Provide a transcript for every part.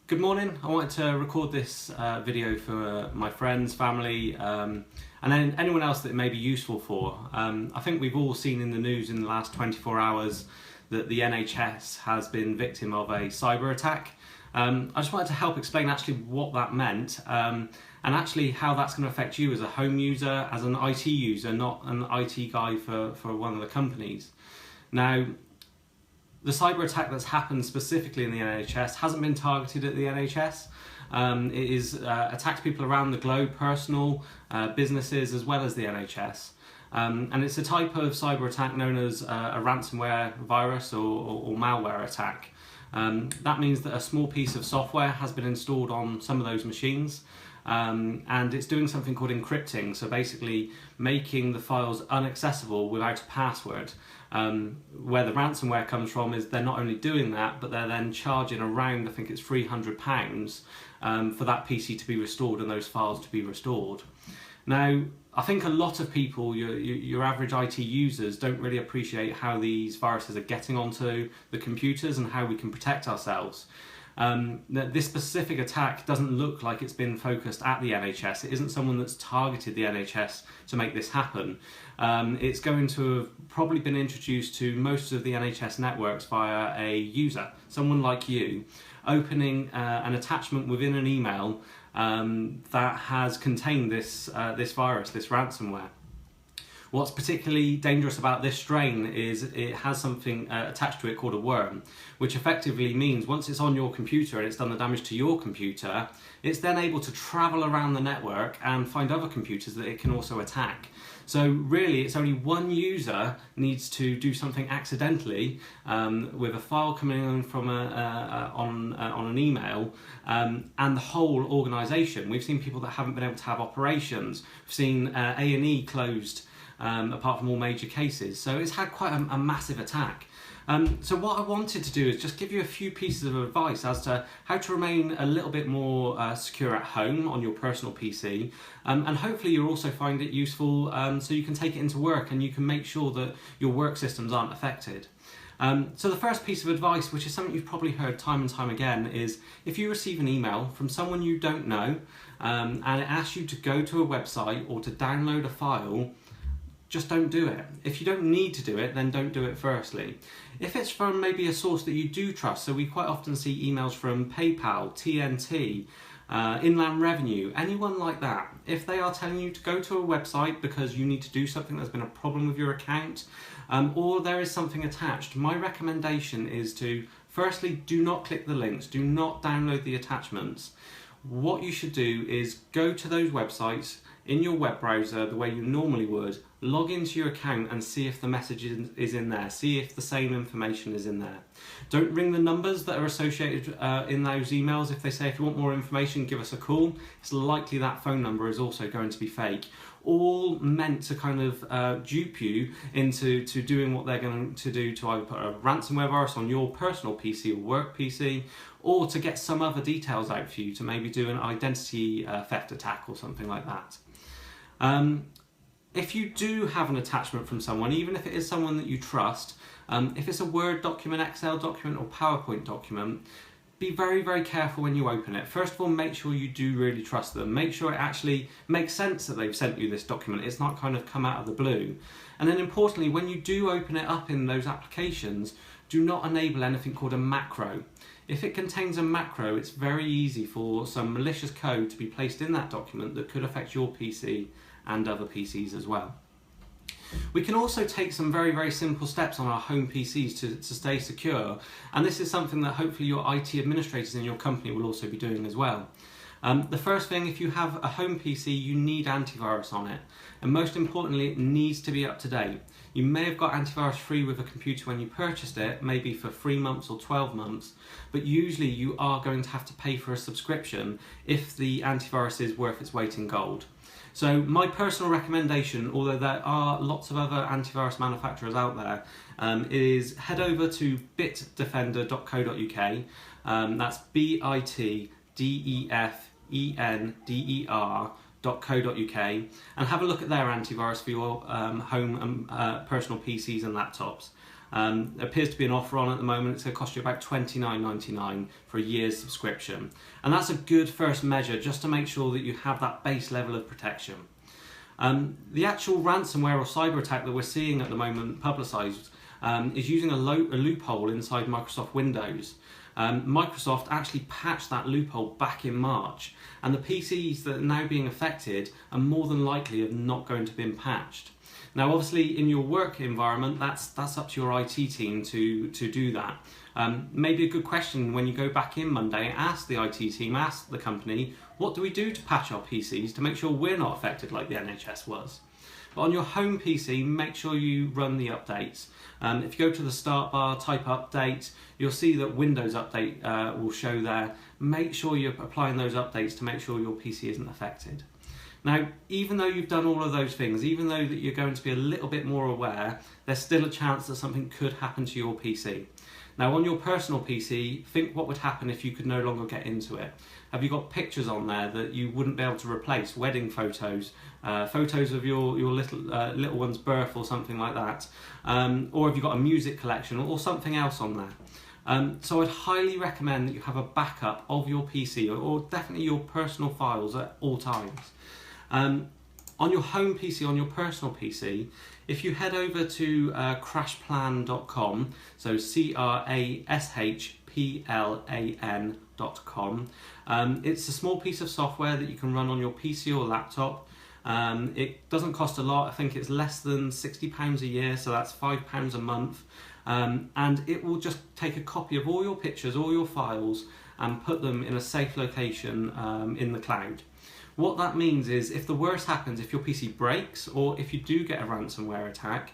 Good morning. I wanted to record this video for my friends, family, and then anyone else that it may be useful for. I think we've all seen in the news in the last 24 hours that the NHS has been victim of a cyber attack. I just wanted to help explain actually what that meant and actually how that's going to affect you as a home user, as an IT user, not an IT guy for one of the companies. Now, the cyber attack that's happened specifically in the NHS hasn't been targeted at the NHS. It is attacked people around the globe, personal, businesses, as well as the NHS. And it's a type of cyber attack known as a ransomware virus or malware attack. That means that a small piece of software has been installed on some of those machines, and it's doing something called encrypting, so basically making the files inaccessible without a password. Where the ransomware comes from is they're not only doing that, but they're then charging around, I think it's £300 for that PC to be restored and those files to be restored. Now, I think a lot of people, your average IT users, don't really appreciate how these viruses are getting onto the computers and how we can protect ourselves. This specific attack doesn't look like it's been focused at the NHS. It isn't someone that's targeted the NHS to make this happen. It's going to have probably been introduced to most of the NHS networks via a user, someone like you, opening an attachment within an email that has contained this virus, this ransomware. What's particularly dangerous about this strain is it has something attached to it called a worm, which effectively means once it's on your computer and it's done the damage to your computer, it's then able to travel around the network and find other computers that it can also attack. So really, it's only one user needs to do something accidentally with a file coming in from on an email, and the whole organisation. We've seen people that haven't been able to have operations. We've seen A&E closed, apart from all major cases. So it's had quite a massive attack. So what I wanted to do is just give you a few pieces of advice as to how to remain a little bit more secure at home on your personal PC, and hopefully you'll also find it useful so you can take it into work and you can make sure that your work systems aren't affected. So the first piece of advice, which is something you've probably heard time and time again, is if you receive an email from someone you don't know and it asks you to go to a website or to download a file, just don't do it. If you don't need to do it, then don't do it firstly. If it's from maybe a source that you do trust, so we quite often see emails from PayPal, TNT, Inland Revenue, anyone like that, if they are telling you to go to a website because you need to do something, there's been a problem with your account, or there is something attached, my recommendation is to firstly, do not click the links, do not download the attachments. What you should do is go to those websites in your web browser the way you normally would, log into your account and see if the message is in there, see if the same information is in there. Don't ring the numbers that are associated in those emails. If they say if you want more information, give us a call, it's likely that phone number is also going to be fake. All meant to kind of dupe you into doing what they're going to do to either put a ransomware virus on your personal PC or work PC, or to get some other details out for you to maybe do an identity theft attack or something like that. If you do have an attachment from someone, even if it is someone that you trust, if it's a Word document, Excel document or PowerPoint document, be very, very careful when you open it. First of all, make sure you do really trust them. Make sure it actually makes sense that they've sent you this document. It's not kind of come out of the blue. And then importantly, when you do open it up in those applications, do not enable anything called a macro. If it contains a macro, it's very easy for some malicious code to be placed in that document that could affect your PC and other PCs as well. We can also take some very, very simple steps on our home PCs to stay secure, and this is something that hopefully your IT administrators in your company will also be doing as well. The first thing, if you have a home PC, you need antivirus on it, and most importantly, it needs to be up to date. You may have got antivirus free with a computer when you purchased it, maybe for 3 months or 12 months, but usually you are going to have to pay for a subscription if the antivirus is worth its weight in gold. So my personal recommendation, although there are lots of other antivirus manufacturers out there, is head over to bitdefender.co.uk, that's bitdefender.co.uk, and have a look at their antivirus for your home and personal PCs and laptops. There appears to be an offer on at the moment. It's going to cost you about $29.99 for a year's subscription. And that's a good first measure just to make sure that you have that base level of protection. The actual ransomware or cyber attack that we're seeing at the moment publicised is using a loophole inside Microsoft Windows. Microsoft actually patched that loophole back in March, and the PCs that are now being affected are more than likely of not going to have been patched. Now, obviously, in your work environment, that's up to your IT team to do that. Maybe a good question when you go back in Monday, ask the IT team, ask the company, what do we do to patch our PCs to make sure we're not affected like the NHS was? But on your home PC, make sure you run the updates. If you go to the start bar, type update, you'll see that Windows Update will show there. Make sure you're applying those updates to make sure your PC isn't affected. Now, even though you've done all of those things, even though that you're going to be a little bit more aware, there's still a chance that something could happen to your PC. Now, on your personal PC, think what would happen if you could no longer get into it. Have you got pictures on there that you wouldn't be able to replace? Wedding photos, photos of your little one's birth or something like that. Or have you got a music collection or something else on there? So I'd highly recommend that you have a backup of your PC or definitely your personal files at all times. On your home PC, on your personal PC, if you head over to crashplan.com, so crashplan.com, it's a small piece of software that you can run on your PC or laptop. It doesn't cost a lot. I think it's less than £60 a year, so that's £5 a month. And it will just take a copy of all your pictures, all your files, and put them in a safe location in the cloud. What that means is if the worst happens, if your PC breaks or if you do get a ransomware attack,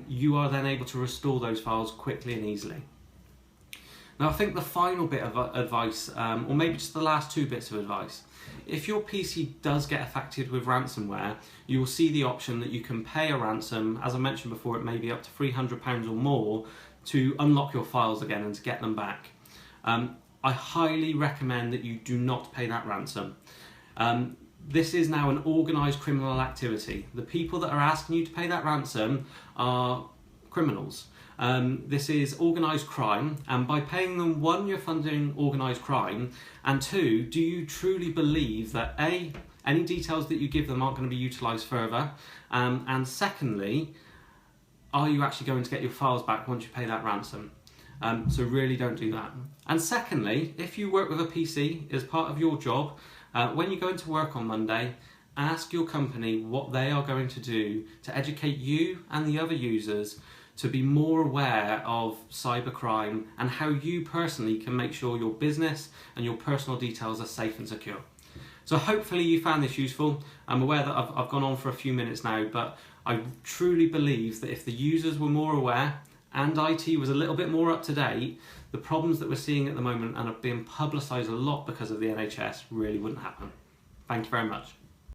you are then able to restore those files quickly and easily. Now, I think the final bit of advice, or maybe just the last two bits of advice, if your PC does get affected with ransomware, you will see the option that you can pay a ransom. As I mentioned before, it may be up to £300 or more to unlock your files again and to get them back. I highly recommend that you do not pay that ransom. This is now an organised criminal activity. The people that are asking you to pay that ransom are criminals. This is organised crime, and by paying them, one, you're funding organised crime, and two, do you truly believe that A, any details that you give them aren't going to be utilised further, and secondly, are you actually going to get your files back once you pay that ransom? So really don't do that. And secondly, if you work with a PC as part of your job, when you go into work on Monday, ask your company what they are going to do to educate you and the other users to be more aware of cybercrime and how you personally can make sure your business and your personal details are safe and secure. So hopefully you found this useful. I'm aware that I've gone on for a few minutes now, but I truly believe that if the users were more aware and IT was a little bit more up to date, the problems that we're seeing at the moment and are being publicised a lot because of the NHS really wouldn't happen. Thank you very much.